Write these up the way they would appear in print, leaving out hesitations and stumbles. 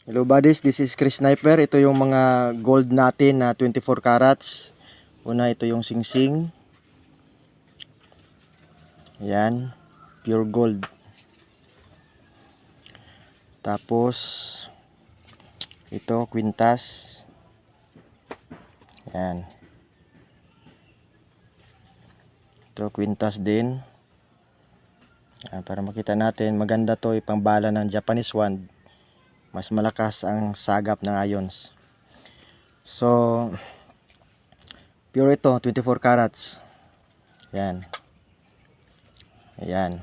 Hello buddies, this is Chris Sniper. Ito yung mga gold natin na 24 carats. Una, ito yung singsing. Yan, pure gold. Tapos ito kwintas. Yan. Ito kwintas din. Yan, para makita natin, maganda to, ipambala ng Japanese wand. Mas malakas ang sagap ng ions. So pure ito, 24 carats. Yan. Ayan.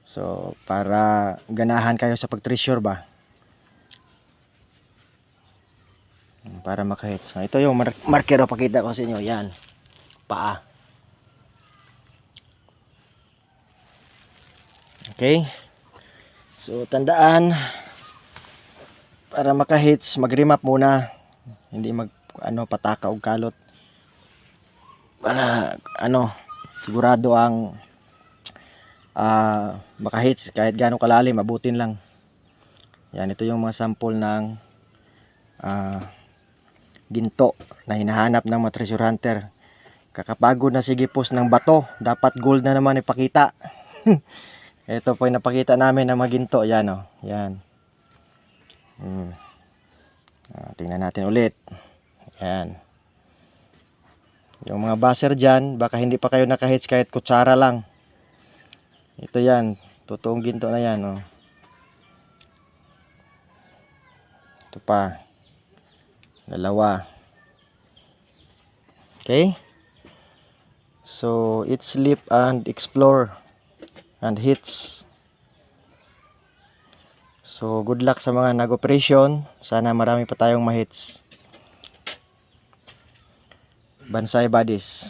So para ganahan kayo sa pag-treasure ba, para makahits. Ito yung marker, pakita ko sa inyo. Yan, paa. Okay, so tandaan, para makahits, mag-remap muna, hindi pataka o kalot, para sigurado ang makahits kahit gaano kalalim, abutin lang. Yan, ito yung mga sample ng ginto na hinahanap ng mga treasure hunter. Kakapagod na sigipos ng bato, dapat gold na naman ipakita. Ito po yung napakita namin ng mga ginto. Yan o, yan. Tingnan natin ulit. Yan. Yung mga buzzer dyan, baka hindi pa kayo nakahits kahit kutsara lang. Ito yan, totoong ginto na yan o. Ito pa, dalawa. Okay, so eat, sleep and explore and hits. So good luck sa mga nag-operation, sana marami pa tayong ma-hits. Bansay buddies.